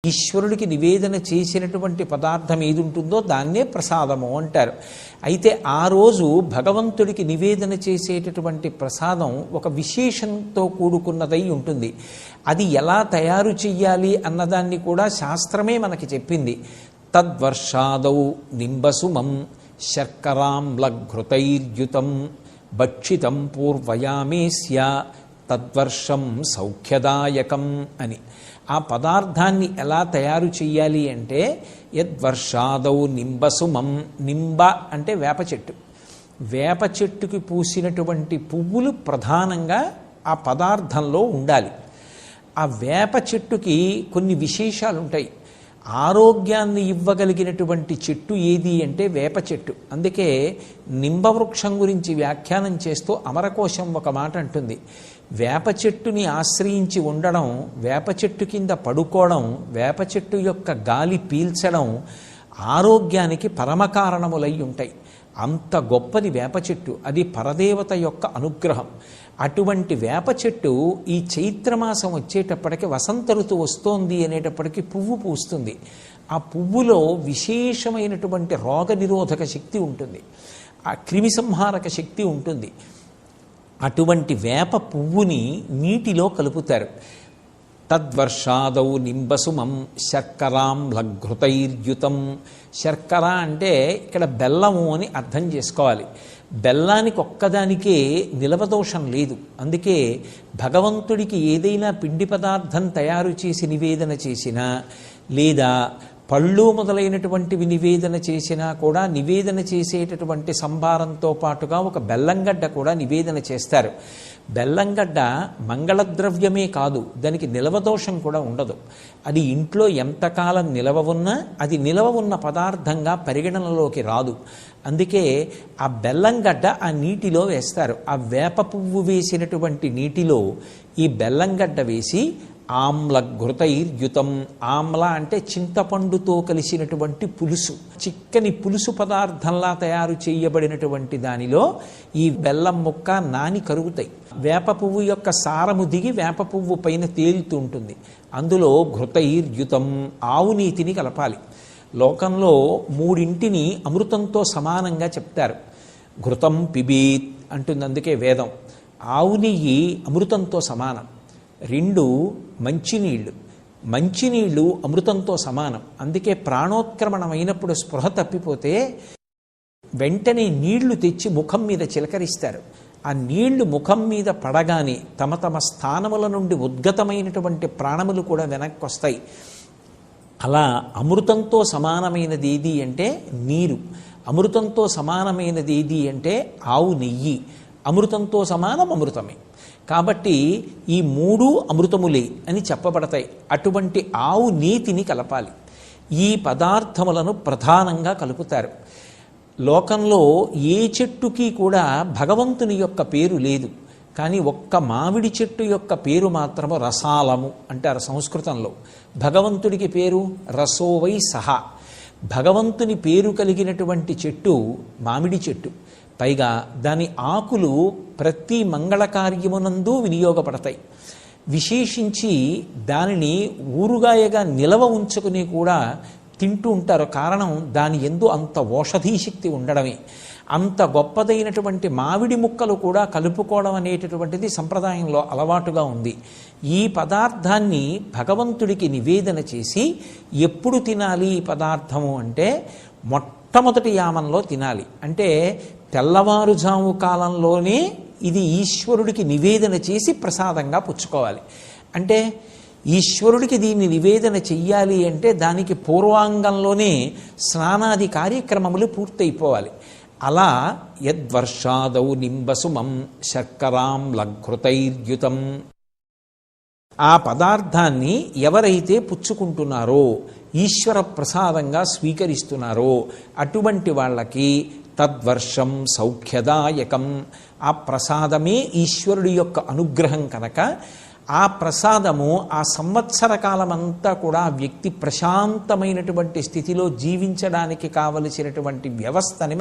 ఈశ్వరుడికి నివేదన చేసినటువంటి పదార్థం ఏది ఉంటుందో దాన్నే ప్రసాదము అంటారు. అయితే ఆ రోజు భగవంతుడికి నివేదన చేసేటటువంటి ప్రసాదం ఒక విశేషంతో కూడుకున్నదై ఉంటుంది. అది ఎలా తయారు చెయ్యాలి అన్నదాన్ని కూడా శాస్త్రమే మనకి చెప్పింది. తద్వర్షాదౌ నింబసుమం శర్కరాంలఘృతైర్యుతం భక్షితం పూర్వయామేస్య తద్వర్షం సౌఖ్యదాయకం అని. ఆ పదార్థాన్ని ఎలా తయారు చెయ్యాలి అంటే యద్వర్షాదౌ నింబసుమం. నింబ అంటే వేప చెట్టు. వేప చెట్టుకి పూసినటువంటి పువ్వులు ప్రధానంగా ఆ పదార్థంలో ఉండాలి. ఆ వేప చెట్టుకి కొన్ని విశేషాలు ఉంటాయి. ఆరోగ్యాన్ని ఇవ్వగలిగినటువంటి చెట్టు ఏది అంటే వేప చెట్టు. అందుకే నింబవృక్షం గురించి వ్యాఖ్యానం చేస్తూ అమరకోశం ఒక మాట అంటుంది. వేప చెట్టుని ఆశ్రయించి ఉండడం, వేప చెట్టు కింద పడుకోవడం, వేప చెట్టు యొక్క గాలి పీల్చడం ఆరోగ్యానికి పరమకారణములై ఉంటాయి. అంత గొప్పది వేప చెట్టు. అది పరదేవత యొక్క అనుగ్రహం. అటువంటి వేప చెట్టు ఈ చైత్రమాసం వచ్చేటప్పటికి వసంత ఋతువు వస్తోంది అనేటప్పటికీ పువ్వు పూస్తుంది. ఆ పువ్వులో విశేషమైనటువంటి రోగ నిరోధక శక్తి ఉంటుంది, ఆ క్రిమి సంహారక శక్తి ఉంటుంది. అటువంటి వేప పువ్వుని నీటిలో కలుపుతారు. తద్వర్షాదౌ నింబసుమం శర్కరాంలఘృతైర్యుతం. శర్కర అంటే ఇక్కడ బెల్లము అని అర్థం చేసుకోవాలి. బెల్లానికి ఒక్కదానికే నిలవదోషం లేదు. అందుకే భగవంతుడికి ఏదైనా పిండి పదార్థం తయారు చేసి నివేదన చేసినా, లేదా పళ్ళు మొదలైనటువంటివి నివేదన చేసినా కూడా నివేదన చేసేటటువంటి సంభారంతో పాటుగా ఒక బెల్లంగడ్డ కూడా నివేదన చేస్తారు. బెల్లంగడ్డ మంగళద్రవ్యమే కాదు, దానికి నిలవదోషం కూడా ఉండదు. అది ఇంట్లో ఎంతకాలం నిలవ ఉన్నా అది నిలవ ఉన్న పదార్థంగా పరిగణనలోకి రాదు. అందుకే ఆ బెల్లంగడ్డ ఆ నీటిలో వేస్తారు. ఆ వేప పువ్వు వేసినటువంటి నీటిలో ఈ బెల్లంగడ్డ వేసి ఆమ్లఘృతైర్యుతం. ఆమ్ల అంటే చింతపండుతో కలిసినటువంటి పులుసు, చిక్కని పులుసు పదార్థంలా తయారు చేయబడినటువంటి దానిలో ఈ బెల్లం ముక్క నాని కరుగుతాయి. వేప పువ్వు యొక్క సారము దిగి వేప పువ్వు పైన తేలుతూ ఉంటుంది. అందులో ఘృతైర్యుతం, ఆవు నీతిని కలపాలి. లోకంలో మూడింటిని అమృతంతో సమానంగా చెప్తారు. ఘృతం పిబీత్ అంటుంది, అందుకే వేదం. ఆవు నెయ్యి అమృతంతో సమానం. 2 మంచినీళ్ళు. మంచినీళ్ళు అమృతంతో సమానం. అందుకే ప్రాణోత్క్రమణమైనప్పుడు స్పృహ తప్పిపోతే వెంటనే నీళ్లు తెచ్చి ముఖం మీద చిలకరిస్తారు. ఆ నీళ్లు ముఖం మీద పడగానే తమ తమ స్థానముల నుండి ఉద్గతమైనటువంటి ప్రాణములు కూడా వెనక్కి వస్తాయి. అలా అమృతంతో సమానమైనది ఏది అంటే నీరు. అమృతంతో సమానమైనది ఏది అంటే ఆవు నెయ్యి. అమృతంతో సమానం అమృతమే. కాబట్టి ఈ 3 అమృతములే అని చెప్పబడతాయి. అటువంటి ఆవు నీతిని కలపాలి. ఈ పదార్థములను ప్రధానంగా కలుపుతారు. లోకంలో ఏ చెట్టుకి కూడా భగవంతుని యొక్క పేరు లేదు. కానీ ఒక్క మామిడి చెట్టు యొక్క పేరు మాత్రము రసాలము అంటారు సంస్కృతంలో. భగవంతుడికి పేరు రసోవై సహా. భగవంతుని పేరు కలిగినటువంటి చెట్టు మామిడి చెట్టు. పైగా దాని ఆకులు ప్రతి మంగళ కార్యమునందు వినియోగపడతాయి. విశేషించి దానిని ఊరుగాయగా నిలవ ఉంచుకుని కూడా తింటూ ఉంటారు. కారణం దాని యందు అంత ఓషధీశక్తి ఉండడమే. అంత గొప్పదైనటువంటి మామిడి ముక్కలు కూడా కలుపుకోవడం అనేటటువంటిది సంప్రదాయంలో అలవాటుగా ఉంది. ఈ పదార్థాన్ని భగవంతుడికి నివేదన చేసి ఎప్పుడు తినాలి ఈ పదార్థము అంటే మొట్టమొదటి యామంలో తినాలి. అంటే తెల్లవారుజాము కాలంలోనే ఇది ఈశ్వరుడికి నివేదన చేసి ప్రసాదంగా పుచ్చుకోవాలి. అంటే ఈశ్వరుడికి దీన్ని నివేదన చెయ్యాలి అంటే దానికి పూర్వాంగంలోనే స్నానాది కార్యక్రమములు పూర్తయిపోవాలి. అలా యద్వర్షాదౌ నింబసుమం శర్కరాంలఘృతైర్యుతం. ఆ పదార్థాన్ని ఎవరైతే పుచ్చుకుంటున్నారో, ఈశ్వర ప్రసాదంగా స్వీకరిస్తున్నారో అటువంటి వాళ్ళకి తద్వర్షం సౌఖ్యదాయకం. ఆ ప్రసాదమే ఈశ్వరుడి యొక్క అనుగ్రహం కనుక ఆ ప్రసాదము ఆ సంవత్సర కాలమంతా కూడా ఆ వ్యక్తి ప్రశాంతమైనటువంటి స్థితిలో జీవించడానికి కావలసినటువంటి వ్యవస్థని